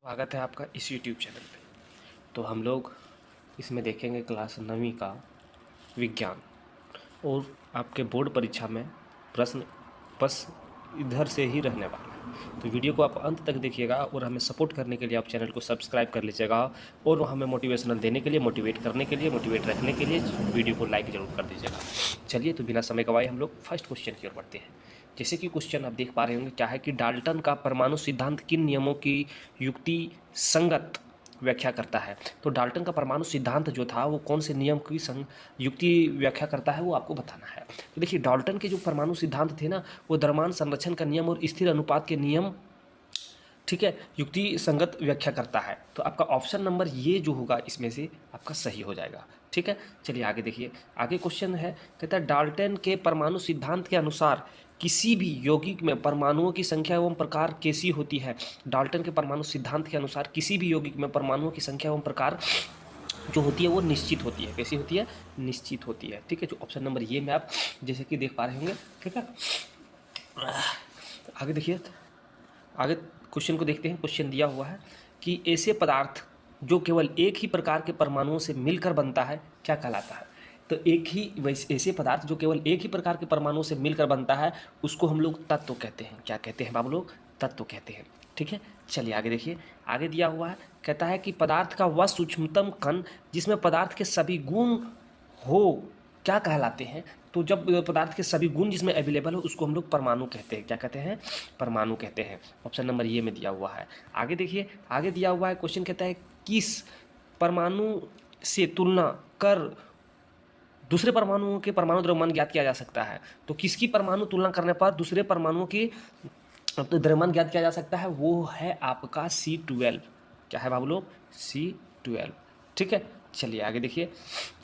स्वागत है आपका इस यूट्यूब चैनल पे। तो हम लोग इसमें देखेंगे क्लास 9वीं का विज्ञान और आपके बोर्ड परीक्षा में प्रश्न बस इधर से ही रहने वाला है। तो वीडियो को आप अंत तक देखिएगा और हमें सपोर्ट करने के लिए आप चैनल को सब्सक्राइब कर लीजिएगा और हमें मोटिवेशनल देने के लिए, मोटिवेट करने के लिए, मोटिवेट रखने के लिए वीडियो को लाइक ज़रूर कर दीजिएगा। चलिए तो बिना समय गवाए हम लोग फर्स्ट क्वेश्चन की ओर बढ़ते हैं। जैसे कि क्वेश्चन आप देख पा रहे होंगे क्या है कि डाल्टन का परमाणु सिद्धांत किन नियमों की युक्ति संगत व्याख्या करता है। तो डाल्टन का परमाणु सिद्धांत जो था वो कौन से नियम की युक्ति व्याख्या करता है वो आपको बताना है। तो देखिए डाल्टन के जो परमाणु सिद्धांत थे ना वो द्रव्यमान संरक्षण का नियम और स्थिर अनुपात के नियम, ठीक है, युक्ति संगत व्याख्या करता है। तो आपका ऑप्शन नंबर ये जो होगा इसमें से आपका सही हो जाएगा। ठीक है, चलिए आगे देखिए। आगे क्वेश्चन है, कहता है डाल्टन के परमाणु सिद्धांत के अनुसार किसी भी यौगिक में परमाणुओं की संख्या एवं प्रकार कैसी होती है। डाल्टन के परमाणु सिद्धांत के अनुसार किसी भी यौगिक में परमाणुओं की संख्या एवं प्रकार जो होती है वो निश्चित होती है। कैसी होती है? निश्चित होती है। ठीक है, जो ऑप्शन नंबर ये में आप जैसे कि देख पा रहे होंगे। ठीक है, आगे देखिए, आगे क्वेश्चन को देखते हैं। क्वेश्चन दिया हुआ है कि ऐसे पदार्थ जो केवल एक ही प्रकार के परमाणुओं से मिलकर बनता है क्या कहलाता है। तो एक ही ऐसे पदार्थ जो केवल एक ही प्रकार के परमाणुओं से मिलकर बनता है उसको हम लोग तत्व कहते हैं। क्या कहते हैं बाबू लोग? तत्व कहते हैं। ठीक है, चलिए आगे देखिए। आगे दिया हुआ है, कहता है कि पदार्थ का वह सूक्ष्मतम कण जिसमें पदार्थ के सभी गुण हो क्या कहलाते हैं। तो जब पदार्थ के सभी गुण जिसमें अवेलेबल हो उसको हम लोग परमाणु कहते हैं। क्या कहते हैं? परमाणु कहते हैं। ऑप्शन नंबर ये में दिया हुआ है। आगे देखिए, आगे दिया हुआ है क्वेश्चन, कहता है किस परमाणु से तुलना कर दूसरे परमाणुओं के परमाणु द्रव्यमान ज्ञात किया जा सकता है। तो किसकी परमाणु तुलना करने पर दूसरे परमाणुओं की द्रव्यमान ज्ञात किया जा सकता है, वो है आपका C12। क्या है बाबू लोग? C12। ठीक है, चलिए आगे देखिए।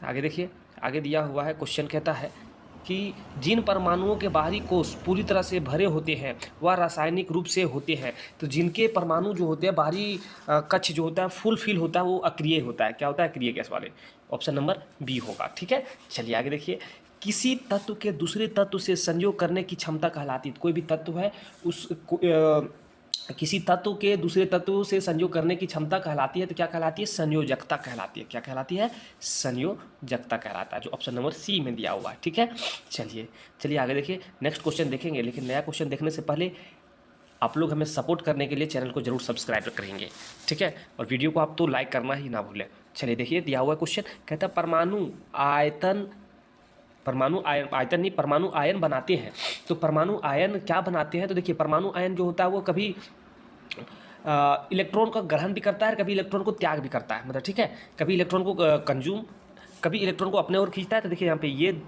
आगे देखिए, आगे दिया हुआ है क्वेश्चन, कहता है कि जिन परमाणुओं के बाहरी कोष पूरी तरह से भरे होते हैं वह रासायनिक रूप से होते हैं। तो जिनके परमाणु जो होते हैं बाहरी कक्ष जो होता है फुल फिल होता है वो अक्रिय होता है। क्या होता है? अक्रिय गैस वाले। ऑप्शन नंबर बी होगा। ठीक है, चलिए आगे देखिए। किसी तत्व के दूसरे तत्व से संयोग करने की क्षमता कहलाती है। कोई भी तत्व है उस किसी तत्व के दूसरे तत्व से संयोग करने की क्षमता कहलाती है। तो क्या कहलाती है? संयोजकता कहलाती है। क्या कहलाती है? संयोजकता कहलाता है, जो ऑप्शन नंबर सी में दिया हुआ है। ठीक है, चलिए आगे देखिए। नेक्स्ट क्वेश्चन देखेंगे, लेकिन नया क्वेश्चन देखने से पहले आप लोग हमें सपोर्ट करने के लिए चैनल को जरूर सब्सक्राइब करेंगे। ठीक है, और वीडियो को आप तो लाइक करना ही ना भूलें। चलिए देखिए, दिया हुआ क्वेश्चन कहता है परमाणु आयन बनाते हैं। तो परमाणु आयन क्या बनाते हैं? तो देखिए परमाणु आयन जो होता है वो कभी इलेक्ट्रॉन का ग्रहण भी करता है, कभी इलेक्ट्रॉन को त्याग भी करता है। मतलब ठीक है, कभी इलेक्ट्रॉन को कंज्यूम, कभी इलेक्ट्रॉन को अपने ओर खींचता है। तो देखिए यहाँ पे ये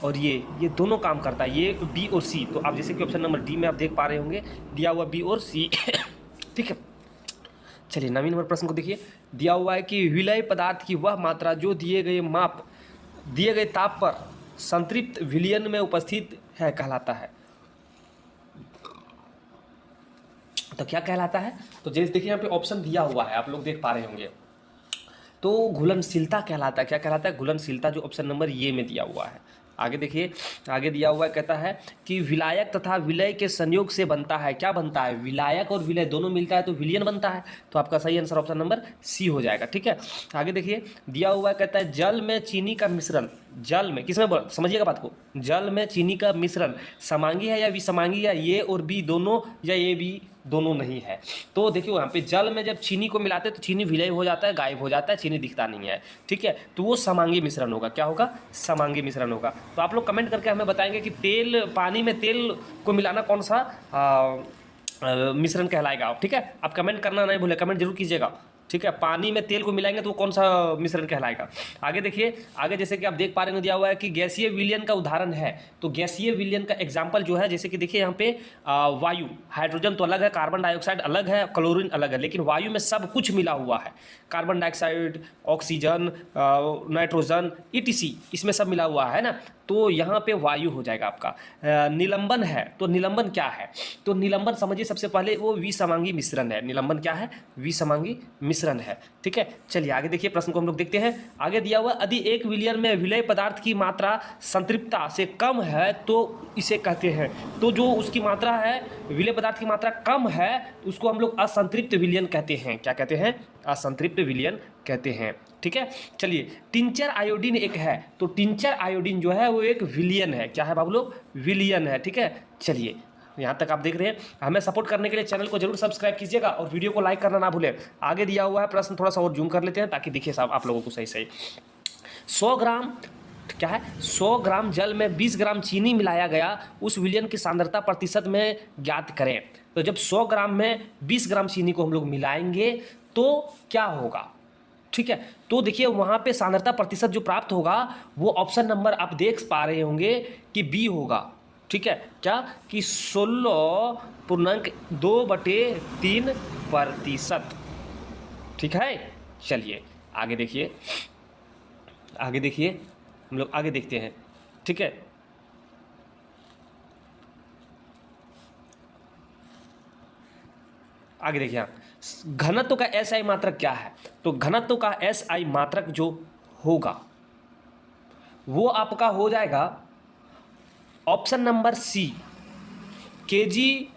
और ये दोनों काम करता है, ये बी और सी। तो आप जैसे कि ऑप्शन नंबर डी में आप देख पा रहे होंगे दिया हुआ बी और सी। ठीक है, चलिए 9वें नंबर प्रश्न को देखिए। दिया हुआ है कि विलय पदार्थ की वह मात्रा जो दिए गए ताप पर संतृप्त विलयन में उपस्थित है कहलाता है। तो क्या कहलाता है? तो जैसे देखिए यहाँ पे ऑप्शन दिया हुआ है, आप लोग देख पा रहे होंगे। तो घुलनशीलता कहलाता है। क्या कहलाता है? घुलनशीलता, जो ऑप्शन नंबर ये में दिया हुआ है। आगे देखिए, आगे दिया हुआ है, कहता है कि विलायक तथा विलय के संयोग से बनता है। क्या बनता है? विलायक और विलय दोनों मिलता है तो विलयन बनता है। तो आपका सही आंसर ऑप्शन नंबर सी हो जाएगा। ठीक है, आगे देखिए। दिया हुआ है, कहता है जल में चीनी का मिश्रण, जल में किसमें, समझिएगा बात को, जल में चीनी का मिश्रण समांगी है या विसमांगी, या ए और बी दोनों, या ए बी दोनों नहीं है। तो देखिए यहाँ पे जल में जब चीनी को मिलाते हैं तो चीनी विलय हो जाता है, गायब हो जाता है, चीनी दिखता नहीं है। ठीक है, तो वो समांगी मिश्रण होगा। क्या होगा? समांगी मिश्रण होगा। तो आप लोग कमेंट करके हमें बताएंगे कि पानी में तेल को मिलाना कौन सा मिश्रण कहलाएगा। ठीक है, आप कमेंट करना नहीं भूलें, कमेंट जरूर कीजिएगा। ठीक है, पानी में तेल को मिलाएंगे तो वो कौन सा मिश्रण कहलाएगा। आगे देखिए, आगे जैसे कि आप देख पा रहे हैं दिया हुआ है कि गैसीय विलयन का उदाहरण है। तो गैसीय विलयन का एग्जाम्पल जो है, जैसे कि देखिए यहाँ पे वायु, हाइड्रोजन तो अलग है, कार्बन डाइऑक्साइड अलग है, क्लोरीन अलग है, लेकिन वायु में सब कुछ मिला हुआ है। Carbon dioxide, oxygen, nitrogen, ETC, इसमें सब मिला हुआ है ना। तो यहाँ पे वायु हो जाएगा आपका। निलंबन है, तो निलंबन क्या है? तो निलंबन समझिए सबसे पहले वो विसमांगी मिश्रण है। निलंबन क्या है? विसमांगी मिश्रण मिश्रण है। ठीक है, चलिए आगे देखिए प्रश्न को हम लोग देखते हैं। आगे दिया हुआ यदि 1 विलयन में विलेय पदार्थ की मात्रा संतृप्तता से कम है तो इसे कहते हैं। तो जो उसकी मात्रा है, विलेय पदार्थ की मात्रा कम है, उसको हम लोग असंतृप्त विलयन कहते हैं। क्या कहते हैं? असंतृप्त विलयन कहते हैं। ठीक है, चलिए टिंचर आयोडीन एक है, तो टिंचर आयोडीन जो है वो एक विलयन है। क्या है बाबू लोग? विलयन है। ठीक है, चलिए यहाँ तक आप देख रहे हैं। हमें सपोर्ट करने के लिए चैनल को जरूर सब्सक्राइब कीजिएगा और वीडियो को लाइक करना ना भूलें। आगे दिया हुआ है प्रश्न, थोड़ा सा और जूम कर लेते हैं ताकि दिखे साहब आप लोगों को सही सही। 100 ग्राम क्या है? 100 ग्राम जल में 20 ग्राम चीनी मिलाया गया, उस विलयन की सांद्रता प्रतिशत में ज्ञात करें। तो जब 100 ग्राम में 20 ग्राम चीनी को हम लोग मिलाएंगे तो क्या होगा? ठीक है, तो देखिए वहाँ पे सांद्रता प्रतिशत जो प्राप्त होगा वो ऑप्शन नंबर आप देख पा रहे होंगे कि बी होगा। ठीक है, क्या कि 16.2/3%। ठीक है, चलिए आगे देखिए, आगे देखिए, हम लोग आगे देखते हैं। ठीक है, आगे देखिए, घनत्व का SI मात्रक क्या है? तो घनत्व का SI मात्रक जो होगा वो आपका हो जाएगा ऑप्शन नंबर सी, kg/घन-मीटर,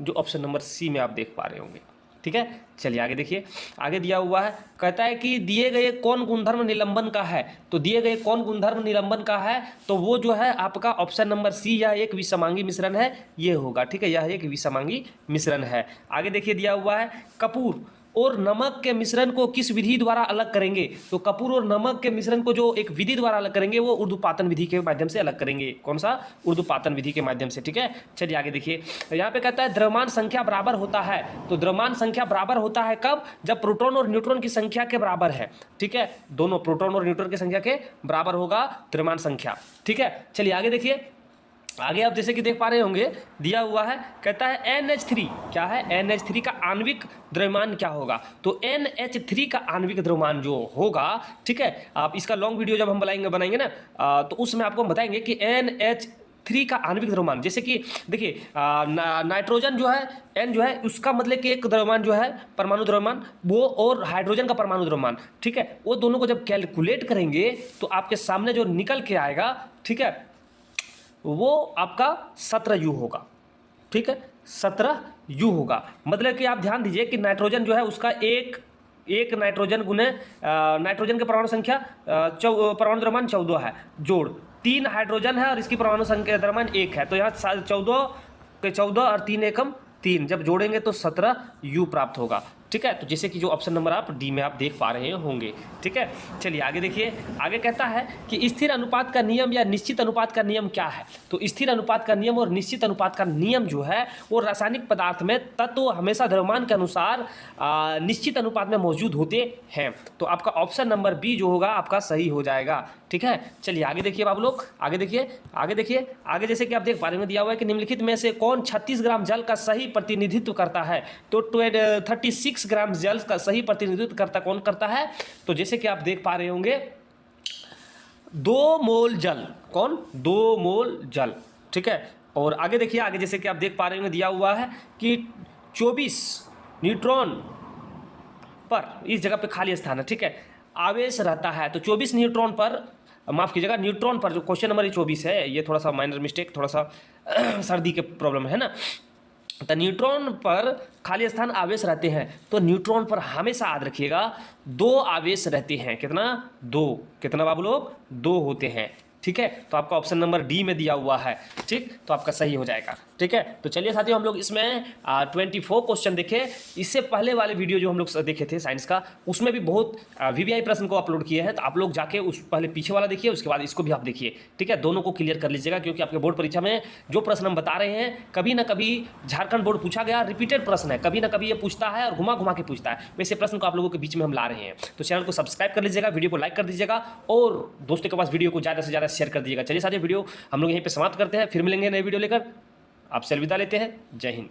जो ऑप्शन नंबर सी में आप देख पा रहे होंगे। ठीक है, चलिए आगे देखिए। आगे दिया हुआ है, कहता है कि दिए गए कौन गुणधर्म निलंबन का है? तो दिए गए कौन गुणधर्म निलंबन का है? तो वो जो है आपका ऑप्शन नंबर सी, यह एक विषमांगी मिश्रण है, ये होगा। ठीक है, यह एक विषमांगी मिश्रण है। आगे देखिए दिया हुआ है, कपूर और नमक के मिश्रण को किस विधि द्वारा अलग करेंगे? तो कपूर और नमक के मिश्रण को जो एक विधि द्वारा अलग करेंगे वो ऊर्ध्वपातन विधि के माध्यम से अलग करेंगे। कौन सा? ऊर्ध्वपातन विधि के माध्यम से। ठीक है, चलिए आगे देखिए। यहाँ पे कहता है द्रव्यमान संख्या बराबर होता है। तो द्रव्यमान संख्या बराबर होता है कब? जब प्रोटॉन और न्यूट्रॉन की संख्या के बराबर है। ठीक है, दोनों प्रोटॉन और न्यूट्रॉन की संख्या के बराबर होगा द्रव्यमान संख्या। ठीक है, चलिए आगे देखिए। आगे आप जैसे कि देख पा रहे होंगे दिया हुआ है, कहता है NH3 क्या है? NH3 का आणविक द्रव्यमान क्या होगा? तो NH3 का आणविक द्रव्यमान जो होगा, ठीक है, आप इसका लॉन्ग वीडियो जब हम बनाएंगे ना तो उसमें आपको बताएंगे कि NH3 का आणविक द्रव्यमान, जैसे कि देखिए नाइट्रोजन जो है N जो है उसका मतलब कि एक द्रव्यमान जो है परमाणु द्रव्यमान, वो और हाइड्रोजन का परमाणु द्रव्यमान, ठीक है, वो दोनों को जब कैलकुलेट करेंगे तो आपके सामने जो निकल के आएगा, ठीक है, वो आपका 17U होगा। ठीक है, 17U होगा। मतलब कि आप ध्यान दीजिए कि नाइट्रोजन जो है उसका एक नाइट्रोजन गुने नाइट्रोजन की परमाणु संख्या परमाणु द्रव्यमान 14 है, जोड़ 3 हाइड्रोजन है और इसकी परमाणु संख्या द्रव्यमान 1 है, तो यहाँ 14 और 3 एकम 3, जब जोड़ेंगे तो 17U प्राप्त होगा। ठीक है, तो जैसे कि जो ऑप्शन नंबर आप डी में आप देख पा रहे होंगे। ठीक है, चलिए आगे देखिए। आगे कहता है कि स्थिर अनुपात का नियम या निश्चित अनुपात का नियम क्या है? तो स्थिर अनुपात का नियम और निश्चित अनुपात का नियम जो है वो रासायनिक पदार्थ में तत्व हमेशा द्रव्यमान के अनुसार निश्चित अनुपात में मौजूद होते हैं। तो आपका ऑप्शन नंबर बी जो होगा आपका सही हो जाएगा। ठीक है, चलिए आगे देखिए बाबू लोग, आगे देखिए, आगे देखिए। आगे जैसे कि आप देख पा रहे हैं दिया हुआ है कि निम्नलिखित में से कौन 36 ग्राम जल का सही प्रतिनिधित्व करता है? तो 36 ग्राम जल का सही प्रतिनिधित्व कौन करता है? तो जैसे कि आप देख पा रहे होंगे 2 मोल जल, कौन? 2 मोल जल। ठीक है, और आगे देखिए, आगे जैसे कि आप देख पा रहे होंगे दिया हुआ है कि 24 न्यूट्रॉन पर, इस जगह पे खाली स्थान है, ठीक है, आवेश रहता है। तो 24 न्यूट्रॉन पर, माफ कीजिएगा, न्यूट्रॉन पर, जो क्वेश्चन नंबर 24 है, ये थोड़ा सा माइनर मिस्टेक, थोड़ा सा सर्दी के प्रॉब्लम है ना, तो न्यूट्रॉन पर खाली स्थान आवेश रहते हैं, तो न्यूट्रॉन पर हमेशा याद रखिएगा 2 आवेश रहते हैं। कितना? 2। कितना बाबू लोग? 2 होते हैं। ठीक है, तो आपका ऑप्शन नंबर डी में दिया हुआ है। ठीक, तो आपका सही हो जाएगा। ठीक है, तो चलिए साथियों हम लोग इसमें 24 क्वेश्चन देखे। इससे पहले वाले वीडियो जो हम लोग देखे थे साइंस का, उसमें भी बहुत VVI प्रश्न को अपलोड किए हैं, तो आप लोग जाके उस पहले पीछे वाला देखिए, उसके बाद इसको भी आप देखिए। ठीक है, दोनों को क्लियर कर लीजिएगा, क्योंकि आपके बोर्ड परीक्षा में जो प्रश्न हम बता रहे हैं कभी ना कभी झारखंड बोर्ड पूछा गया, रिपीटेड प्रश्न है, कभी ना कभी ये पूछता है और घुमा घुमा के पूछता है। वैसे प्रश्न को आप लोगों के बीच में हम ला रहे हैं, तो चैनल को सब्सक्राइब कर लीजिएगा, वीडियो को लाइक कर दीजिएगा और दोस्तों के पास वीडियो को ज़्यादा से ज़्यादा शेयर कर दीजिएगा। चलिए साथियों, वीडियो हम लोग यहीं पे समाप्त करते हैं, फिर मिलेंगे नए वीडियो लेकर। आपसे अलविदा लेते हैं। जय हिंद।